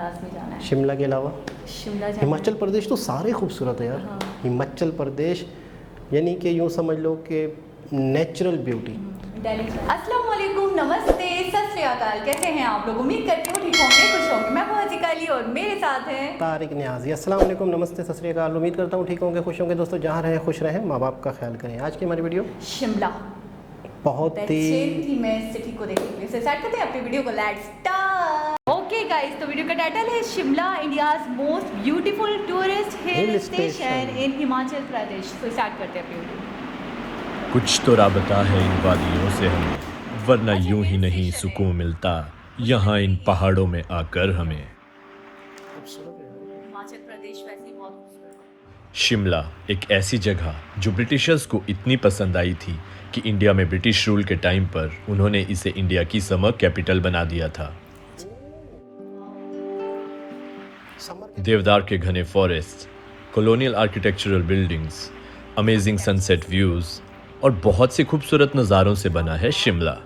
लाजमी जाना है। शिमला के अलावा शिमला जाना हिमाचल प्रदेश तो सारे खूबसूरत है यार। हाँ। हिमाचल प्रदेश यानी कि यूँ समझ लो कि नेचुरल ब्यूटी। अस्सलाम वालेकुम, नमस्ते, सत श्री अकाल। कैसे हैं आप लोग? उम्मीद करती हूँ ठीक होंगे, खुश होंगे। मैं हूँ हसीका अली और मेरे साथ हैं तारिक न्याजी। अस्सलाम वालेकुम, नमस्ते, सत श्री अकाल। उम्मीद करता हूँ ठीक होंगे, खुश होंगे। दोस्तों जहाँ रहें खुश रहें, माँ बाप का ख्याल करें। आज की हमारी वीडियो शिमला बहुत ही बेचैन थी मैं इस सिटी को देखने के लिए। स्टार्ट करते हैं अपनी वीडियो को। Let's start. ओके गाइस, तो वीडियो का टाइटल है Shimla, India's most beautiful tourist hill station in Himachal Pradesh. तो स्टार्ट करते हैं अपनी वीडियो। कुछ तो राबता है इन वादियों से हमें, वरना यूं ही नहीं सुकून मिलता यहाँ इन पहाड़ों में आकर हमें। हिमाचल प्रदेश वैसे ही बहुत खूबसूरत है। शिमला एक ऐसी जगह जो ब्रिटिशर्स को इतनी पसंद आई थी कि इंडिया में ब्रिटिश रूल के टाइम पर उन्होंने इसे इंडिया की समर कैपिटल बना दिया था। देवदार के घने forest, colonial architectural buildings, amazing sunset views और बहुत से खूबसूरत नज़ारों से बना है शिमला।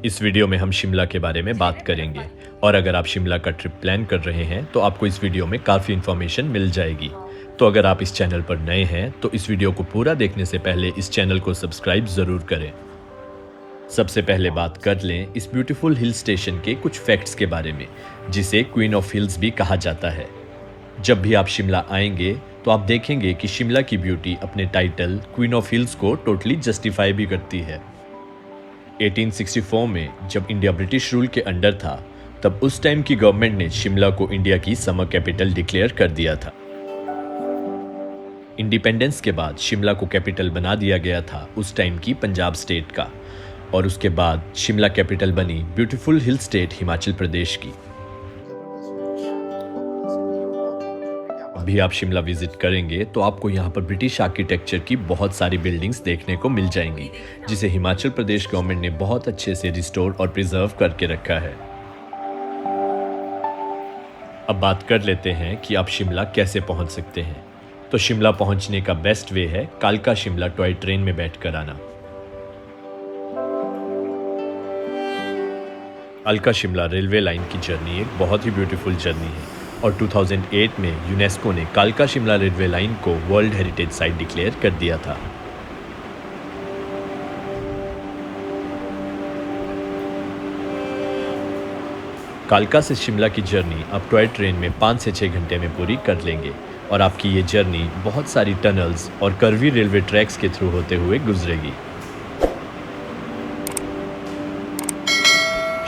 इस वीडियो में हम शिमला के बारे में बात करेंगे और अगर आप शिमला का ट्रिप प्लान कर रहे हैं तो आपको इस वीडियो में काफ़ी इन्फॉर्मेशन मिल जाएगी। तो अगर आप इस चैनल पर नए हैं तो इस वीडियो को पूरा देखने से पहले इस चैनल को सब्सक्राइब ज़रूर करें। सबसे पहले बात कर लें इस ब्यूटीफुल हिल स्टेशन के कुछ फैक्ट्स के बारे में, जिसे क्वीन ऑफ हिल्स भी कहा जाता है। जब भी आप शिमला आएंगे तो आप देखेंगे कि शिमला की ब्यूटी अपने टाइटल क्वीन ऑफ हिल्स को टोटली जस्टिफाई भी करती है। 1864 में जब इंडिया ब्रिटिश रूल के अंडर था, तब उस टाइम की गवर्नमेंट ने शिमला को इंडिया की समर कैपिटल डिक्लेयर कर दिया था। इंडिपेंडेंस के बाद शिमला को कैपिटल बना दिया गया था उस टाइम की पंजाब स्टेट का, और उसके बाद शिमला कैपिटल बनी beautiful hill state Himachal Pradesh की। अभी आप शिमला विजिट करेंगे तो आपको यहाँ पर ब्रिटिश आर्किटेक्चर की बहुत सारी बिल्डिंग्स देखने को मिल जाएंगी, जिसे हिमाचल प्रदेश गवर्नमेंट ने बहुत अच्छे से रिस्टोर और प्रिजर्व करके रखा है। अब बात कर लेते हैं कि आप शिमला कैसे पहुंच सकते हैं। तो शिमला पहुंचने का बेस्ट वे है कालका शिमला टॉय ट्रेन में बैठकर आना। कालका शिमला रेलवे लाइन की जर्नी एक बहुत ही ब्यूटीफुल जर्नी है और 2008 में यूनेस्को ने कालका शिमला रेलवे लाइन को वर्ल्ड हेरिटेज साइट डिक्लेयर कर दिया था। कालका से शिमला की जर्नी आप टॉय ट्रेन में 5 से 6 घंटे में पूरी कर लेंगे और आपकी ये जर्नी बहुत सारी टनल्स और कर्वी रेलवे ट्रैक्स के थ्रू होते हुए गुजरेगी।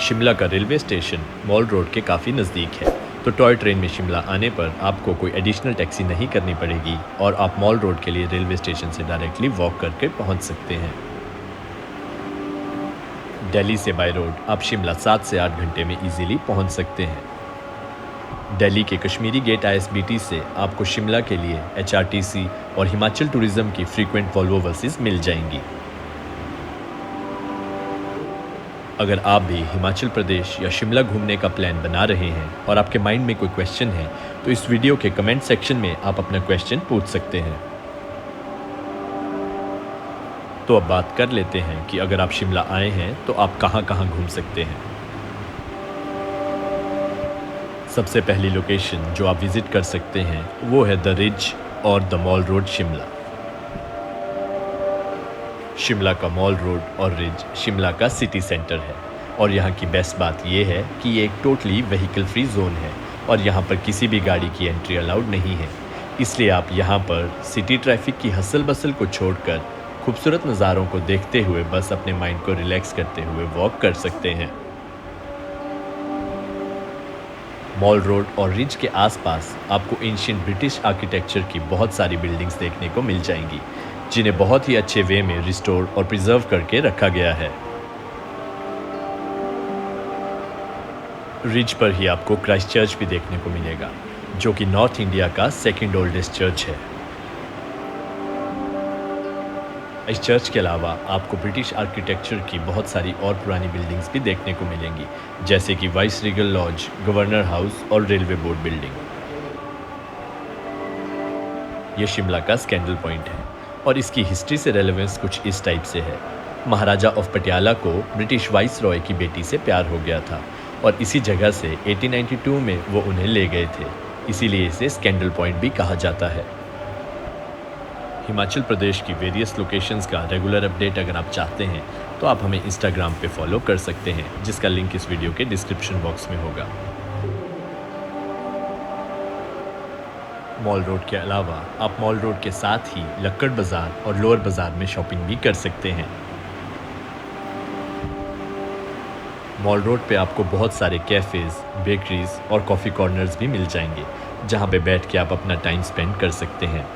शिमला का रेलवे स्टेशन मॉल रोड के काफ़ी नज़दीक है, तो टॉय ट्रेन में शिमला आने पर आपको कोई एडिशनल टैक्सी नहीं करनी पड़ेगी और आप मॉल रोड के लिए रेलवे स्टेशन से डायरेक्टली वॉक करके पहुंच सकते हैं। दिल्ली से बाय रोड आप शिमला 7 से 8 घंटे में इजीली पहुंच सकते हैं। दिल्ली के कश्मीरी गेट ISBT से आपको शिमला के लिए HRTC और हिमाचल टूरिज्म की फ्रीक्वेंट वॉल्वो बसेस मिल जाएंगी। अगर आप भी हिमाचल प्रदेश या शिमला घूमने का प्लान बना रहे हैं और आपके माइंड में कोई क्वेश्चन है तो इस वीडियो के कमेंट सेक्शन में आप अपना क्वेश्चन पूछ सकते हैं। तो अब बात कर लेते हैं कि अगर आप शिमला आए हैं तो आप कहां कहां घूम सकते हैं। सबसे पहली लोकेशन जो आप विजिट कर सकते हैं वो है द रिज और the mall road Shimla. Shimla का मॉल रोड और रिज शिमला का सिटी सेंटर है और यहाँ की बेस्ट बात यह है कि ये एक टोटली व्हीकल फ्री जोन है और यहाँ पर किसी भी गाड़ी की एंट्री अलाउड नहीं है। इसलिए आप यहाँ पर सिटी ट्रैफिक की हसल बसल को छोड़कर खूबसूरत नज़ारों को देखते हुए बस अपने माइंड को रिलैक्स करते हुए वॉक कर सकते हैं। मॉल रोड और रिज के आसपास आपको एंशिएंट ब्रिटिश आर्किटेक्चर की बहुत सारी बिल्डिंग्स देखने को मिल जाएंगी, जिन्हें बहुत ही अच्छे वे में रिस्टोर और प्रिजर्व करके रखा गया है। रिज पर ही आपको क्राइस्ट चर्च भी देखने को मिलेगा, जो कि नॉर्थ इंडिया का सेकंड ओल्डेस्ट चर्च है। इस चर्च के अलावा आपको ब्रिटिश आर्किटेक्चर की बहुत सारी और पुरानी बिल्डिंग्स भी देखने को मिलेंगी, जैसे कि vice regal lodge, governor house और रेलवे बोर्ड बिल्डिंग। ये शिमला का स्कैंडल पॉइंट है और इसकी हिस्ट्री से रेलेवेंस कुछ इस टाइप से है। महाराजा ऑफ पटियाला को ब्रिटिश वाइस रॉय की बेटी से प्यार हो गया था और इसी जगह से 1892 में वो उन्हें ले गए थे, इसीलिए इसे स्कैंडल पॉइंट भी कहा जाता है। हिमाचल प्रदेश की वेरियस लोकेशंस का रेगुलर अपडेट अगर आप चाहते हैं तो आप हमें इंस्टाग्राम पे फॉलो कर सकते हैं, जिसका लिंक इस वीडियो के डिस्क्रिप्शन बॉक्स में होगा। मॉल रोड के अलावा आप मॉल रोड के साथ ही लक्कड़ बाज़ार और लोअर बाज़ार में शॉपिंग भी कर सकते हैं। मॉल रोड पे आपको बहुत सारे कैफ़ेज़, बेकरीज और कॉफ़ी कॉर्नर्स भी मिल जाएंगे, जहाँ पे बैठ के आप अपना टाइम स्पेंड कर सकते हैं।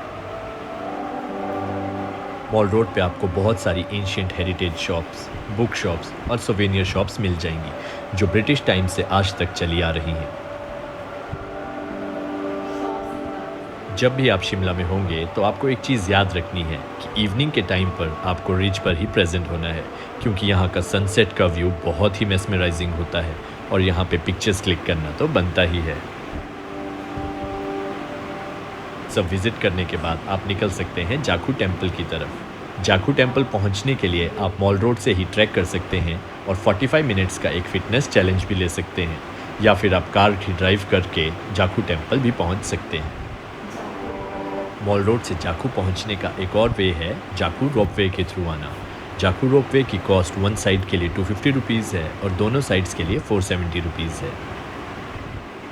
मॉल रोड पे आपको बहुत सारी ancient heritage shops, book shops और सोवेनियर शॉप्स मिल जाएंगी, जो ब्रिटिश टाइम से आज तक चली आ रही हैं। जब भी आप शिमला में होंगे तो आपको एक चीज़ याद रखनी है कि इवनिंग के टाइम पर आपको रिज पर ही प्रेजेंट होना है, क्योंकि यहाँ का सनसेट का व्यू बहुत ही मेस्मराइजिंग होता है और यहाँ पे पिक्चर्स क्लिक करना तो बनता ही है। सब विजिट करने के बाद आप निकल सकते हैं जाखू टेम्पल की तरफ। जाखू टेम्पल पहुँचने के लिए आप मॉल रोड से ही ट्रैक कर सकते हैं और 45 मिनट्स का एक फ़िटनेस चैलेंज भी ले सकते हैं, या फिर आप कार ही ड्राइव करके जाखू टेम्पल भी पहुँच सकते हैं। मॉल रोड से जाखू पहुंचने का एक और वे है जाखू रोपवे के थ्रू आना। जाखू रोपवे की कॉस्ट वन साइड के लिए 250 रुपीज़ है और दोनों साइड्स के लिए 470 रुपीज़ है।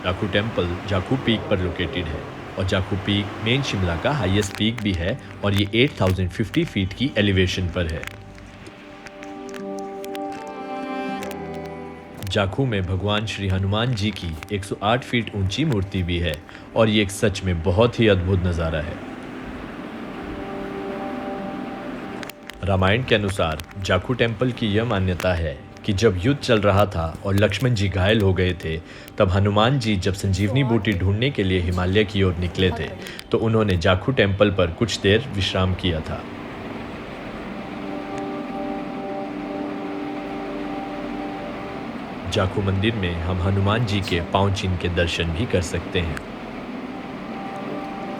जाखू टेम्पल जाखू पीक पर लोकेटेड है और जाखू पीक मेन शिमला का हाईएस्ट पीक भी है और ये 8050 फीट की एलिवेशन पर है। जाखू में भगवान श्री हनुमान जी की 108 फीट ऊंची मूर्ति भी है और ये एक सच में बहुत ही अद्भुत नज़ारा है। रामायण के अनुसार जाखू टेम्पल की यह मान्यता है कि जब युद्ध चल रहा था और लक्ष्मण जी घायल हो गए थे, तब हनुमान जी जब संजीवनी बूटी ढूंढने के लिए हिमालय की ओर निकले थे तो उन्होंने जाखू टेम्पल पर कुछ देर विश्राम किया था। जाखू मंदिर में हम हनुमान जी के पांव चिन्ह के दर्शन भी कर सकते हैं।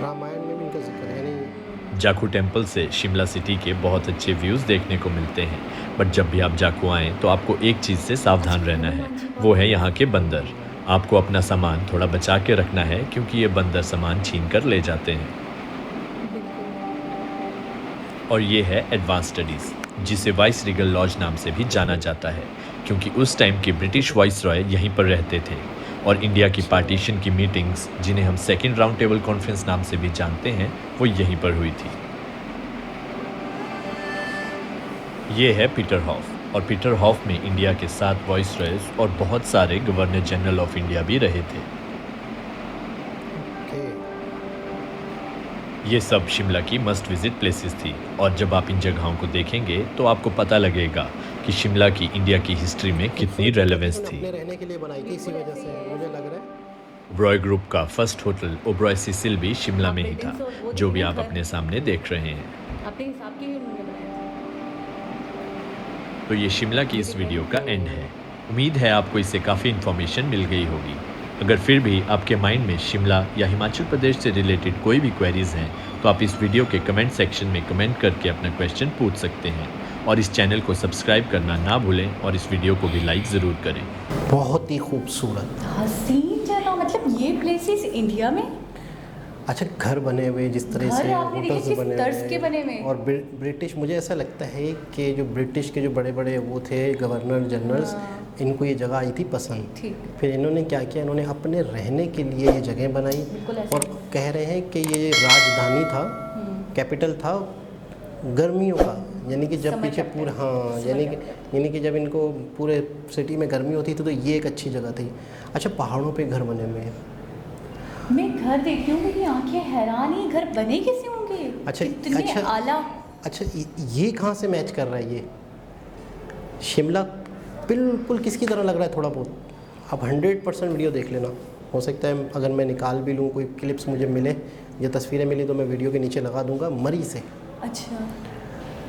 रामायण में भी इनका जिक्र है नहीं। जाखू टेम्पल से शिमला सिटी के बहुत अच्छे व्यूज़ देखने को मिलते हैं, बट जब भी आप जाखू आएँ तो आपको एक चीज़ से सावधान रहना है, वो है यहाँ के बंदर। आपको अपना सामान थोड़ा बचा के रखना है, क्योंकि ये बंदर सामान छीन कर ले जाते हैं। और ये है एडवांस स्टडीज़, जिसे वाइस रीगल लॉज नाम से भी जाना जाता है, क्योंकि उस टाइम के ब्रिटिश वाइस रॉय यहीं पर रहते थे और इंडिया की पार्टीशन की मीटिंग्स, जिन्हें हम सेकेंड राउंड टेबल कॉन्फ्रेंस नाम से भी जानते हैं, वो यहीं पर हुई थी। ये है पीटर हॉफ और पीटर हॉफ में इंडिया के 7 वाइस रॉयज और बहुत सारे गवर्नर जनरल ऑफ इंडिया भी रहे थे। ये सब शिमला की मस्ट विजिट प्लेसेस थी और जब आप इन जगहों को देखेंगे तो आपको पता लगेगा कि शिमला की इंडिया की हिस्ट्री में कितनी रेलेवेंस थी। अपने रहने के लिए बनाई थी, इसी वजह से मुझे लग रहा है। ओबरॉय ग्रुप का फर्स्ट होटल ओबरॉय सिसिल भी शिमला में ही था, जो भी आप अपने सामने देख रहे हैं। अपने हिसाब की उन्होंने बनाया। तो ये शिमला की इस वीडियो का एंड है। उम्मीद है आपको इससे काफ़ी इन्फॉर्मेशन मिल गई होगी। अगर फिर भी आपके माइंड में शिमला या हिमाचल प्रदेश से रिलेटेड कोई भी क्वेरीज़ हैं तो आप इस वीडियो के कमेंट सेक्शन में कमेंट करके अपना क्वेश्चन पूछ सकते हैं और इस चैनल को सब्सक्राइब करना ना भूलें और इस वीडियो को भी लाइक ज़रूर करें। बहुत ही खूबसूरत हसीन जगह, मतलब ये प्लेसेस इंडिया में। अच्छा, घर बने हुए जिस तरह घर से, आपने देखे होटल्स किस बने तर्ज हुए के बने हुए। और ब्रिटिश, मुझे ऐसा लगता है कि जो ब्रिटिश के जो बड़े बड़े वो थे गवर्नर जनरल्स, इनको ये जगह आई थी पसंद। ठीक। फिर इन्होंने क्या किया, इन्होंने अपने रहने के लिए ये जगह बनाई बिल्कुल ऐसा। और कह रहे हैं कि ये राजधानी था, कैपिटल था गर्मियों का, यानी कि जब पीछे पूरा, हाँ, यानी कि जब इनको पूरे सिटी में गर्मी होती थी तो ये एक अच्छी जगह थी। अच्छा, पहाड़ों पे घर बने हुए हैं। मैं घर देखती हूँ, मेरी आंखें हैरान ही, घर बने कैसे होंगे? अच्छा, इतने अच्छा, आला। अच्छा, ये कहाँ से मैच कर रहा है? ये शिमला बिल्कुल किसकी तरह लग रहा है? थोड़ा बहुत आप 100% वीडियो देख लेना। हो सकता है अगर मैं निकाल भी लूँ, कोई क्लिप्स मुझे मिले या तस्वीरें मिली तो मैं वीडियो के नीचे लगा दूंगा, मरी से। अच्छा।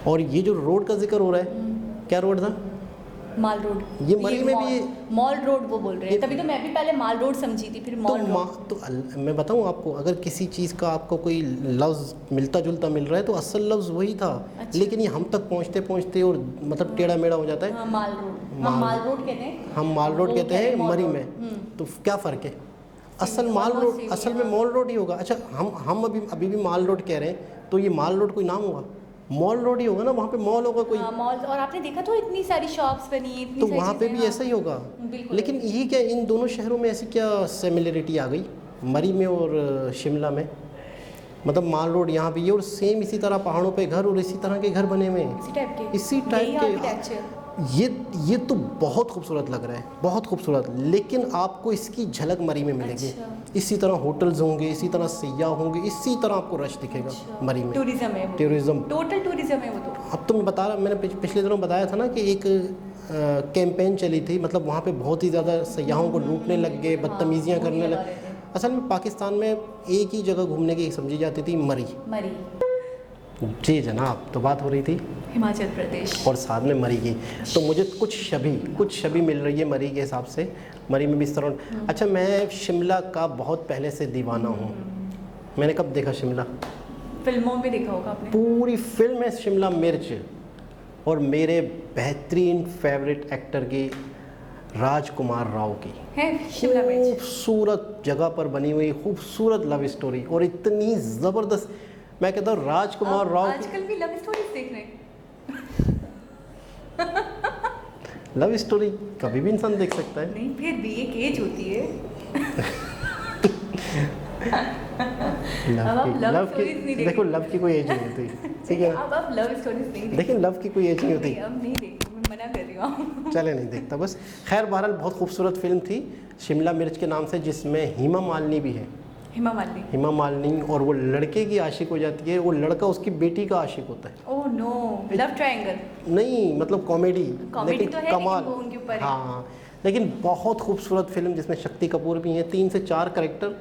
और ये जो रोड का जिक्र हो रहा है, क्या रोड था? माल रोड। ये मरी में भी मॉल रोड वो बोल रहे हैं, तभी तो मैं भी पहले माल रोड समझी थी, फिर मॉल रोड। तो मैं बताऊं आपको, अगर किसी चीज़ का आपको कोई लफ्ज़ मिलता जुलता मिल रहा है तो असल लफ्ज़ वही था। अच्छा। लेकिन ये हम तक पहुंचते पहुंचते और मतलब टेढ़ा मेढ़ा हो जाता है। हाँ, माल रोड। हम माल रोड कहते हैं, हम माल रोड वो कहते कह रहे हैं मॉल मरी रोड। में। तो क्या फ़र्क है? असल माल almost रोड same असल ही में है। मॉल रोड ही होगा। अच्छा हम अभी भी माल रोड कह रहे हैं, तो ये माल रोड कोई नाम होगा? मॉल रोड ही होगा ना, वहाँ पे मॉल होगा कोई। मॉल, और आपने देखा तो इतनी सारी शॉप्स बनी, इतनी तो सारी वहाँ पे चीज़ें, भी ऐसा ही होगा। बिल्कुल। लेकिन ये क्या, इन दोनों शहरों में ऐसी क्या सिमिलरिटी आ गई, मरी में और शिमला में? मतलब माल रोड यहाँ भी है और सेम इसी तरह पहाड़ों पे घर और इसी तरह के घर बने हुए हैं, इसी टाइप के, इसी टाइप यही के। आर्किटेक्चर। ये तो बहुत खूबसूरत लग रहा है, बहुत खूबसूरत। लेकिन आपको इसकी झलक मरी में मिलेगी। अच्छा। इसी तरह होटल्स होंगे, इसी तरह सैयाह होंगे, इसी तरह आपको रश दिखेगा अच्छा। मरी में। टूरिज्म है वो, टूरिज्म, टोटल टूरिज्म है वो तो। अब तो मैं बता रहा, मैंने पिछले दिनों बताया था ना कि एक कैंपेन चली थी, मतलब वहाँ पे बहुत ही ज़्यादा सैयाहों को लूटने लग गए, बदतमीज़ियाँ वो भी करने लगा लगे। रहे थे। असल में पाकिस्तान में एक ही जगह घूमने की समझी जाती थी, मरी। मरी, जी जनाब, तो बात हो रही थी हिमाचल प्रदेश। और साथ में मरी की। तो मुझे कुछ छवि मिल रही है मरी के हिसाब से। मरी में भी इस तरह। अच्छा, मैं शिमला का बहुत पहले से दीवाना हूँ। मैंने कब देखा शिमला? फिल्मों में देखा होगा आपने। पूरी फिल्म है शिमला मिर्च, और मेरे बेहतरीन फेवरेट एक्टर की, राजकुमार राव की। है शिमला मिर्च। खूबसूरत जगह पर बनी हुई खूबसूरत लव स्टोरी, और इतनी ज़बरदस्त। मैं कहता हूँ राजकुमार राव की आजकल भी लव स्टोरीज देख रहे हैं। लव स्टोरी कभी भी इंसान देख सकता है। नहीं, फिर भी एक एज होती है। अब आप love stories नहीं देखो, लव की कोई एज नहीं होती, ठीक है ना? अब आप लव स्टोरीज नहीं देखते। लेकिन लव की कोई एज नहीं होती। नहीं, अब नहीं देखती, मैं मना कर रही हूँ। चले, नहीं देखता बस। खैर, बहरहाल बहुत खूबसूरत फिल्म थी शिमला मिर्च के नाम से, जिसमें हेमा मालिनी भी है। हेमा मालिनी। हेमा मालिनी, और वो लड़के की आशिक हो जाती है, वो लड़का उसकी बेटी का आशिक होता है। Oh no, love triangle. नहीं, मतलब कॉमेडी, कॉमेडी लेकिन तो है, लेकिन कमाल। वो उनके ऊपर है। हाँ, लेकिन बहुत खूबसूरत फिल्म, जिसमें शक्ति कपूर भी हैं, 3 से 4 कैरेक्टर,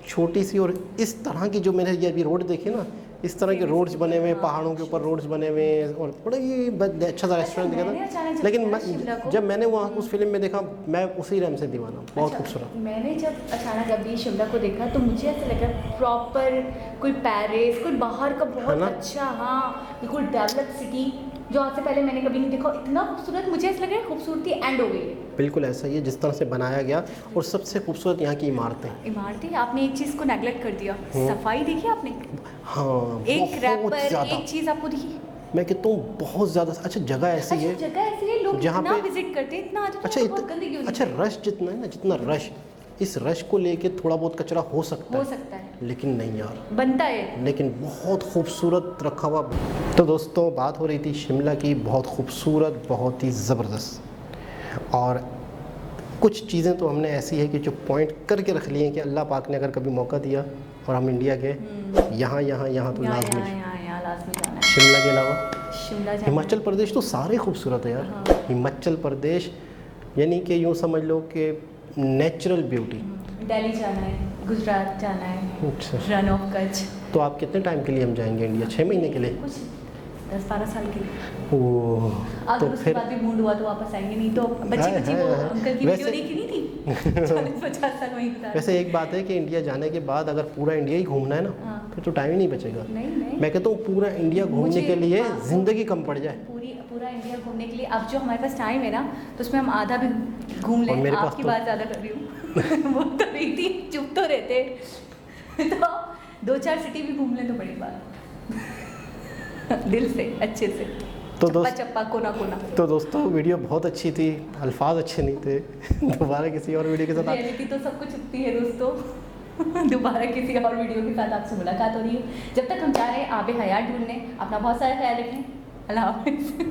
छोटी सी। और इस तरह की जो मैंने ये अभी रोड देखे ना, इस तरह के रोड्स बने हुए हैं, पहाड़ों के ऊपर रोड्स बने हुए हैं, और बड़ा ही अच्छा सा रेस्टोरेंट दिखा मैंने अचानक था। जब लेकिन देखा शिमला को- जब मैंने वहाँ उस फिल्म में देखा, मैं उसी रैम से दीवाना हूँ। बहुत अच्छा, खूबसूरत। मैंने जब अचानक अभी शिमला को देखा तो मुझे ऐसा लगा प्रॉपर कोई पेरिस, कोई बाहर का है बहुत ना? अच्छा, हाँ बिल्कुल डेवलप सिटी, जो आज से पहले मैंने कभी नहीं देखा। इतना खूबसूरत, मुझे ऐसा लग रहा है खूबसूरती एंड हो गई है। बिल्कुल ऐसा ही है जिस तरह से बनाया गया। और सबसे खूबसूरत यहाँ की इमारतें। इमारतें, आपने एक चीज़ को नेगलेक्ट कर दिया, सफाई देखी आपने? हाँ, एक बहुत रैपर, ज़्यादा। एक चीज़ आपको दिखी? मैं कहता हूँ बहुत ज़्यादा। अच्छा, जगह ऐसी अच्छा, है जगह ऐसी है, लोग जहाँ इतना पे- विजिट करते हैं, इतना आता अच्छा, है, बहुत गंदगी होनी अच्छा, रश जितना है ना, जितना रश, इस रश को लेके थोड़ा बहुत कचरा हो सकता हो है, सकता है, लेकिन नहीं यार, बनता है। लेकिन बहुत खूबसूरत रखा हुआ। तो दोस्तों, बात हो रही थी शिमला की, बहुत खूबसूरत, बहुत ही ज़बरदस्त। और कुछ चीज़ें तो हमने ऐसी है कि जो पॉइंट करके रख लिए हैं कि अल्लाह पाक ने अगर कभी मौका दिया और हम इंडिया गए, यहाँ यहाँ यहाँ तो यहाँ लाजमी। यहाँ लाजमी जाना है। शिमला के अलावा शिमला जाना है। हिमाचल प्रदेश तो सारे खूबसूरत है यार। हाँ। हिमाचल प्रदेश यानी कि यूँ समझ लो कि नेचुरल ब्यूटी। दिल्ली जाना है, गुजरात जाना है, अच्छा, रन ऑफ कच्छ। तो आप कितने टाइम के लिए हम जाएंगे इंडिया? 6 महीने के लिए? कुछ 10-12 साल के लिए। ओह, अगर तो उसके फिर बाद भी मूड हुआ तो वापस आएंगे, नहीं तो बच्ची हाय, बच्ची हाय, वो हाय। अंकल की वीडियो वैसे- देखी नहीं थी 40-50 साल वहीं बिता वैसे एक बात है कि इंडिया जाने के बाद अगर पूरा इंडिया ही घूमना है ना, हाँ। फिर तो टाइम ही नहीं बचेगा। नहीं मैं कहता हूँ पूरा इंडिया घूमने मुझे- के लिए हाँ, ज़िंदगी कम पड़ जाए। पूरा इंडिया घूमने के लिए अब जो हमारे पास टाइम है ना, तो उसमें हम आधा भी घूम और लें। मेरे पास आपकी तो- बात ज़्यादा कर रही हूँ वो तो रही थी, चुप तो रहते तो 2-4 सिटी भी घूम लें तो बड़ी बात दिल से, अच्छे से, तो चप्पा दोस्त- चप्पा, कोना कोना। तो दोस्तों, वीडियो बहुत अच्छी थी, अल्फाज अच्छे नहीं थे। दोबारा किसी और वीडियो के साथ रियलिटी तो सब कुछ छुपती है दोस्तों। दोबारा किसी और वीडियो के साथ आपसे मुलाकात हो रही है। जब तक हम जा रहे हैं आबे हयात ढूंढने, अपना बहुत सारा ख्याल रखें। अल्लाह हाफिज़।